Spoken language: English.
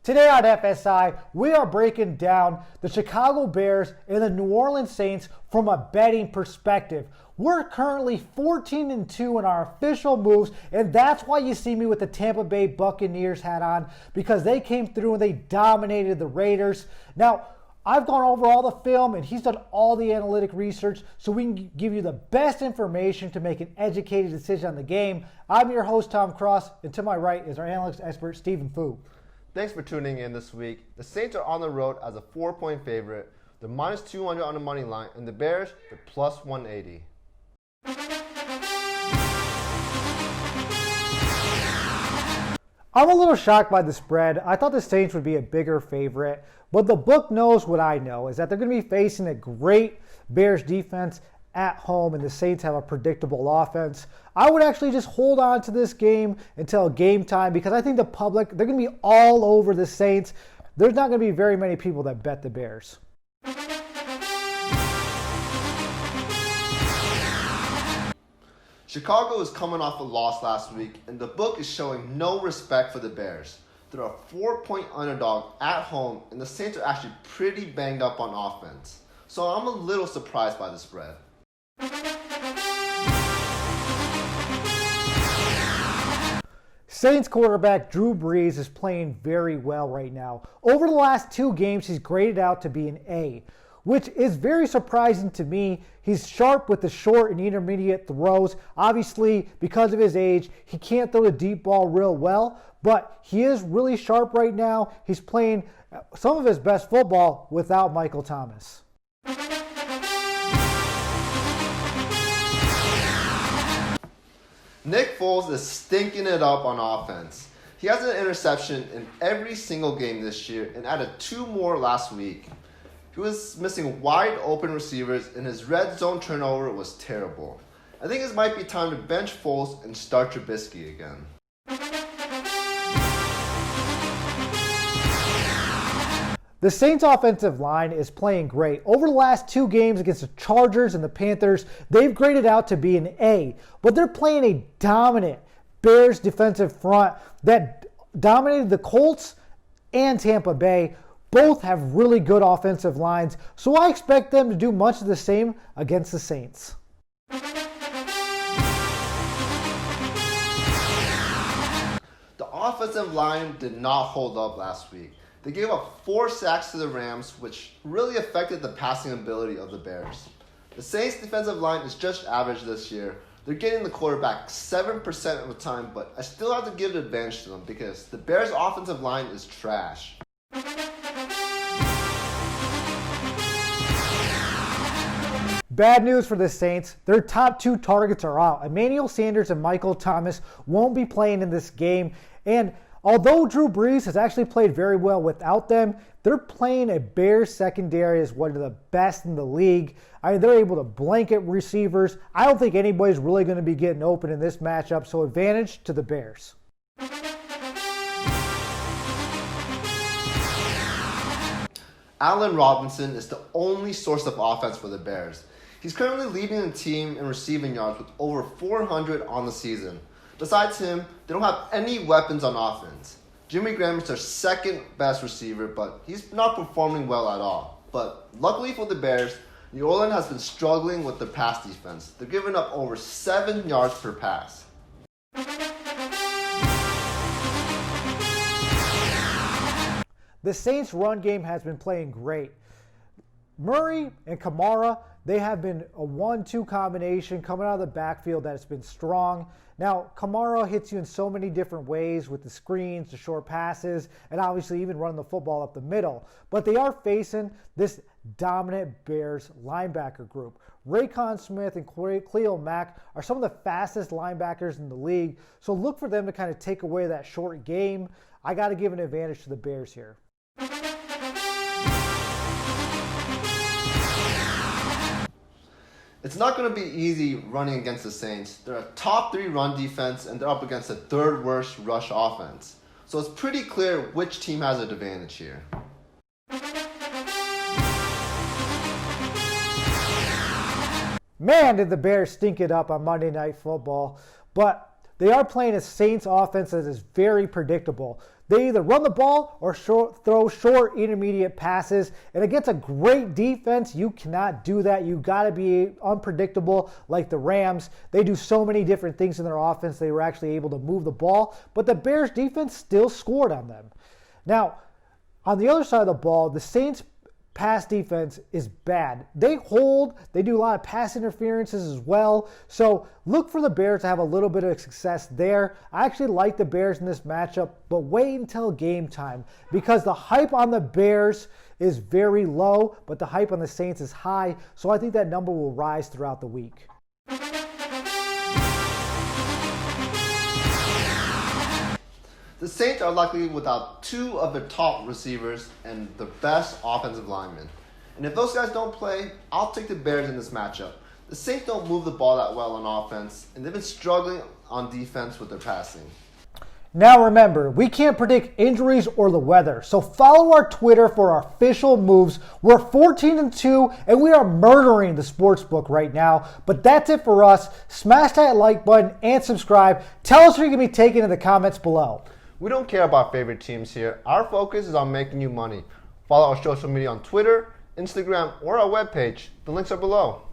Today on FSI, we are breaking down the Chicago Bears and the New Orleans Saints from a betting perspective. We're currently 14-2 in our official moves, and that's why you see me with the Tampa Bay Buccaneers hat on, because they came through and they dominated the Raiders. Now, I've gone over all the film, and he's done all the analytic research, so we can give you the best information to make an educated decision on the game. I'm your host, Tom Cross, and to my right is our analytics expert, Stephen Fu. Thanks for tuning in this week. The Saints are on the road as a 4-point favorite. They're minus 200 on the money line, and the Bears, they're plus 180. I'm a little shocked by the spread. I thought the Saints would be a bigger favorite, but the book knows what I know, is that they're going to be facing a great Bears defense at home, and the Saints have a predictable offense. I would actually just hold on to this game until game time, because I think the public, they're going to be all over the Saints. There's not going to be very many people that bet the Bears. Chicago is coming off a loss last week, and the book is showing no respect for the Bears. They're a 4-point underdog at home, and the Saints are actually pretty banged up on offense. So I'm a little surprised by the spread. Saints quarterback Drew Brees is playing very well right now. Over the last 2 games, he's graded out to be an A, which is very surprising to me. He's sharp with the short and intermediate throws. Obviously, because of his age, he can't throw the deep ball real well, but he is really sharp right now. He's playing some of his best football without Michael Thomas. Nick Foles is stinking it up on offense. He has an interception in every single game this year and added 2 more last week. He was missing wide open receivers, and his red zone turnover was terrible. I think it might be time to bench Foles and start Trubisky again. The Saints offensive line is playing great. Over the last 2 games against the Chargers and the Panthers, they've graded out to be an A. But they're playing a dominant Bears defensive front that dominated the Colts and Tampa Bay. Both have really good offensive lines, so I expect them to do much of the same against the Saints. The offensive line did not hold up last week. They gave up 4 sacks to the Rams, which really affected the passing ability of the Bears. The Saints' defensive line is just average this year. They're getting the quarterback 7% of the time, but I still have to give the advantage to them because the Bears' offensive line is trash. Bad news for the Saints. Their top 2 targets are out. Emmanuel Sanders and Michael Thomas won't be playing in this game. And although Drew Brees has actually played very well without them, they're playing a Bears secondary as one of the best in the league. I mean, they're able to blanket receivers. I don't think anybody's really going to be getting open in this matchup, so advantage to the Bears. Allen Robinson is the only source of offense for the Bears. He's currently leading the team in receiving yards with over 400 on the season. Besides him, they don't have any weapons on offense. Jimmy Graham is their second best receiver, but he's not performing well at all. But luckily for the Bears, New Orleans has been struggling with their pass defense. They're giving up over 7 yards per pass. The Saints' run game has been playing great. Murray and Kamara, they have been a 1-2 combination coming out of the backfield that's been strong. Now, Kamara hits you in so many different ways with the screens, the short passes, and obviously even running the football up the middle. But they are facing this dominant Bears linebacker group. Raycon Smith and Cleo Mack are some of the fastest linebackers in the league, so look for them to kind of take away that short game. I got to give an advantage to the Bears here. It's not going to be easy running against the Saints. They're a top 3 run defense, and they're up against the 3rd worst rush offense. So it's pretty clear which team has an advantage here. Man, did the Bears stink it up on Monday Night Football. But they are playing a Saints offense that is very predictable. They either run the ball or throw short, intermediate passes. And against a great defense, you cannot do that. You got to be unpredictable like the Rams. They do so many different things in their offense. They were actually able to move the ball, but the Bears defense still scored on them. Now, on the other side of the ball, the Saints pass defense is bad. They hold, they do a lot of pass interferences as well. So look for the Bears to have a little bit of success there. I actually like the Bears in this matchup, but wait until game time because the hype on the Bears is very low, but the hype on the Saints is high. So I think that number will rise throughout the week. The Saints are likely without two of their top receivers and the best offensive linemen. And if those guys don't play, I'll take the Bears in this matchup. The Saints don't move the ball that well on offense, and they've been struggling on defense with their passing. Now remember, we can't predict injuries or the weather, so follow our Twitter for our official moves. We're 14-2, and we are murdering the sportsbook right now. But that's it for us. Smash that like button and subscribe. Tell us who you're going to be taking in the comments below. We don't care about favorite teams here. Our focus is on making you money. Follow our social media on Twitter, Instagram, or our webpage. The links are below.